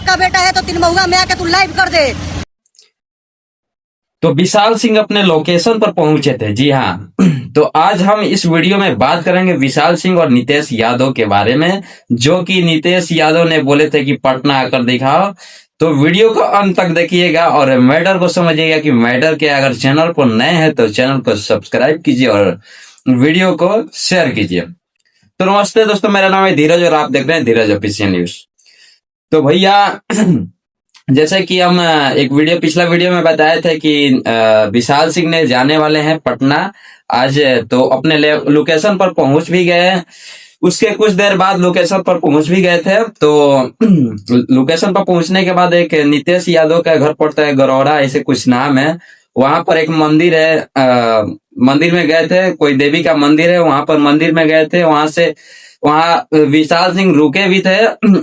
का बेटा है तो तीन महुआ में आके तू लाइव कर दे। तो विशाल सिंह अपने लोकेशन पर पहुंचे थे, जी हाँ। तो आज हम इस वीडियो में बात करेंगे विशाल सिंह और नितेश यादव के बारे में, जो कि नितेश यादव ने बोले थे कि पटना आकर दिखाओ। तो वीडियो को अंत तक देखिएगा और मैटर को समझिएगा कि मैटर के अगर चैनल पर नए हैं तो चैनल को सब्सक्राइब कीजिए और वीडियो को शेयर कीजिए। तो नमस्ते दोस्तों, मेरा नाम है धीरज और आप देख रहे हैं धीरज ऑफिशियल न्यूज। तो भैया जैसे कि हम एक पिछला वीडियो में बताए थे कि विशाल सिंह ने जाने वाले हैं पटना आज, तो अपने लोकेशन पर पहुंच भी गए। उसके कुछ देर बाद लोकेशन पर पहुंच भी गए थे। तो लोकेशन पर पहुंचने के बाद एक नितेश यादव का घर पड़ता है गरौरा, ऐसे कुछ नाम है। वहां पर एक मंदिर है, मंदिर में गए थे, कोई देवी का मंदिर है, वहां पर मंदिर में गए थे। वहां विशाल सिंह रुके भी थे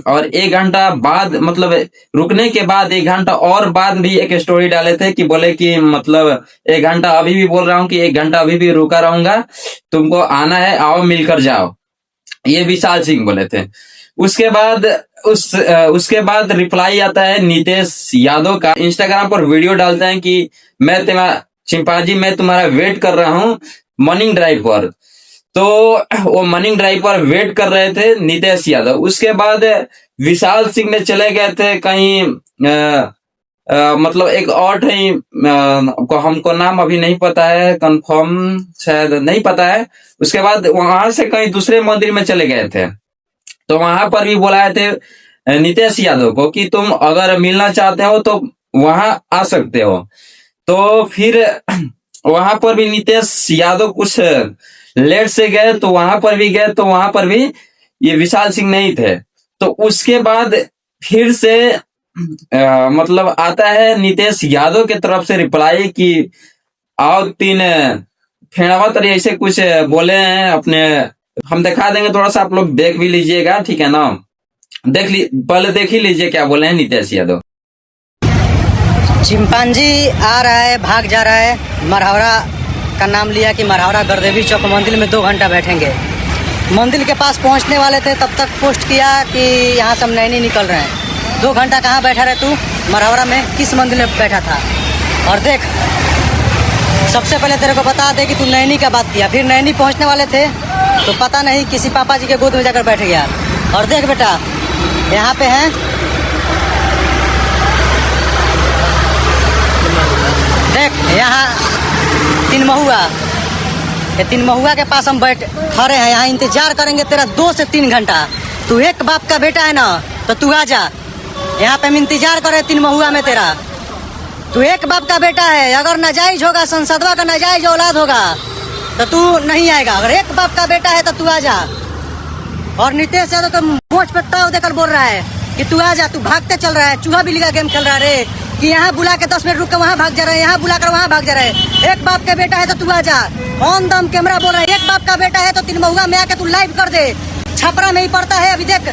और 1 घंटा बाद, मतलब रुकने के बाद 1 घंटा और बाद भी एक स्टोरी डाले थे कि बोले कि मतलब 1 घंटा अभी भी बोल रहा हूँ कि 1 घंटा अभी भी रुका रहूंगा, तुमको आना है, आओ मिलकर जाओ, ये विशाल सिंह बोले थे। उसके बाद उसके बाद रिप्लाई आता है नितेश यादव का। इंस्टाग्राम पर वीडियो डालते हैं कि मैं चिंपांजी मैं तुम्हारा वेट कर रहा हूँ मॉर्निंग ड्राइव पर। तो वो मॉर्निंग ड्राइव पर वेट कर रहे थे नितेश यादव। उसके बाद विशाल सिंह ने चले गए थे कहीं, मतलब एक और कहीं, हमको नाम अभी नहीं पता है, कंफर्म शायद नहीं पता है। उसके बाद वहां से कहीं दूसरे मंदिर में चले गए थे। तो वहां पर भी बुलाए थे नितेश यादव को कि तुम अगर मिलना चाहते हो तो वहां आ सकते हो। तो फिर वहां पर भी नितेश यादव कुछ लेट से गए, तो वहां पर भी गए, तो वहां पर भी ये विशाल सिंह नहीं थे। तो उसके बाद फिर से मतलब आता है नितेश यादव के तरफ से रिप्लाई कि आओ 3 फेणावा तरी ऐसे कुछ बोले हैं अपने। हम दिखा देंगे, थोड़ा सा आप लोग देख भी लीजिएगा, ठीक है ना। पहले देख ही लीजिए क्या बोले हैं नितेश यादव। चिंपांजी आ रहा है, भाग जा रहा है, मरहौरा का नाम लिया कि मरहौरा गरदेवी चौक मंदिर में 2 घंटा बैठेंगे। मंदिर के पास पहुंचने वाले थे तब तक पोस्ट किया कि यहाँ से हम नैनी निकल रहे हैं। 2 घंटा कहाँ बैठा रहे तू? मरहौरा में किस मंदिर में बैठा था? और देख, सबसे पहले तेरे को बता दे कि तू नैनी का बात किया, फिर नैनी पहुँचने वाले थे तो पता नहीं किसी पापा जी के गोद में जाकर बैठ गया। और देख बेटा, यहाँ पे हैं, देख यहाँ 3 महुआ, ये 3 महुआ के पास हम खड़े हैं, यहाँ इंतजार करेंगे तेरा 2 से 3 घंटा। तू एक बाप का बेटा है ना तो तू आ जा, यहाँ पे हम इंतजार कर रहे 3 महुआ में तेरा। तू एक बाप का बेटा है, अगर नाजायज होगा, संसदवा का नाजायज औलाद होगा तो तू नहीं आएगा। अगर एक बाप का बेटा है तो तू आ जा। और नितेश यादव तो मोच पे ताव देकर बोल रहा है कि तू आ जा, तू भागते चल रहा है, चूहा बिल्ली का गेम खेल रहा है रे, कि यहाँ बुला के 10 मिनट रुक के वहाँ भाग जा रहे हैं, यहाँ बुलाकर वहाँ भाग जा रहे हैं। एक बाप का बेटा है तो तू आ जा। ऑन दम कैमरा बोल रहा है, एक बाप का बेटा है तो 3 महुआ में आके तू लाइव कर दे। छपरा में ही पड़ता है, अभी देख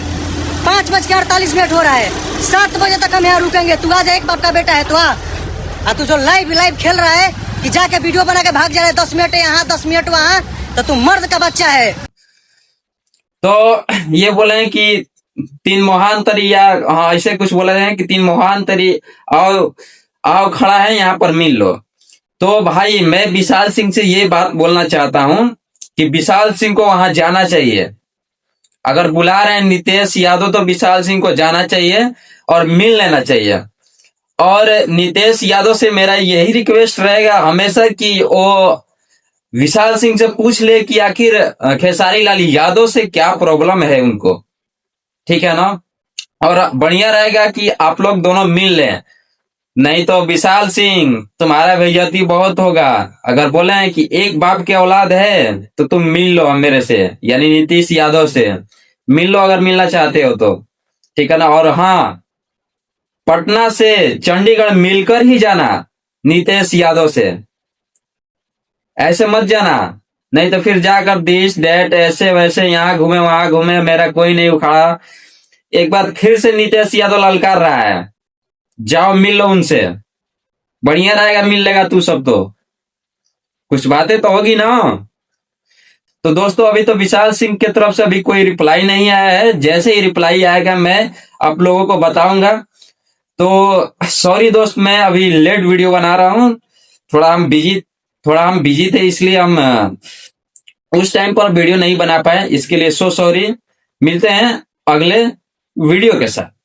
5:48 हो रहा है, 7 बजे तक हम यहाँ रुकेंगे। तू आ जा, एक बाप का बेटा है तो आ। तू जो लाइव खेल रहा है कि जाके वीडियो बना के भाग जा रहा है, 10 मिनट यहाँ 10 मिनट वहाँ, तो तू मर्द का बच्चा है। तो ये बोले हैं कि 3 महान तरी, या हाँ ऐसे कुछ बोले हैं कि 3 महान तरी आओ खड़ा है, यहाँ पर मिल लो। तो भाई मैं विशाल सिंह से ये बात बोलना चाहता हूँ कि विशाल सिंह को वहां जाना चाहिए। अगर बुला रहे हैं नितेश यादव तो विशाल सिंह को जाना चाहिए और मिल लेना चाहिए। और नितेश यादव से मेरा यही रिक्वेस्ट रहेगा हमेशा कि वो विशाल सिंह से पूछ ले कि आखिर खेसारी लाल यादव से क्या प्रॉब्लम है उनको, ठीक है ना। और बढ़िया रहेगा कि आप लोग दोनों मिल लें, नहीं तो विशाल सिंह तुम्हारा बेइज्जती बहुत होगा। अगर बोले हैं कि एक बाप के औलाद है तो तुम मिल लो मेरे से, यानी नीतीश यादव से मिल लो अगर मिलना चाहते हो तो, ठीक है ना। और हाँ, पटना से चंडीगढ़ मिलकर ही जाना नीतीश यादव से, ऐसे मत जाना, नहीं तो फिर जाकर दिस दैट ऐसे वैसे यहाँ घूमे वहां घूमे, मेरा कोई नहीं उखाड़ा। एक बार फिर से नितेश यादव ललकार रहा है, जाओ मिल लो उनसे, बढ़िया रहेगा, मिल लेगा तू सब तो, कुछ बातें तो होगी ना। तो दोस्तों अभी तो विशाल सिंह की तरफ से अभी कोई रिप्लाई नहीं आया है। जैसे ही रिप्लाई आएगा मैं आप लोगों को बताऊंगा। तो सॉरी दोस्त, मैं अभी लेट वीडियो बना रहा हूँ। थोड़ा हम बिजी थे, इसलिए हम उस टाइम पर वीडियो नहीं बना पाए। इसके लिए सो सॉरी। मिलते हैं अगले वीडियो के साथ।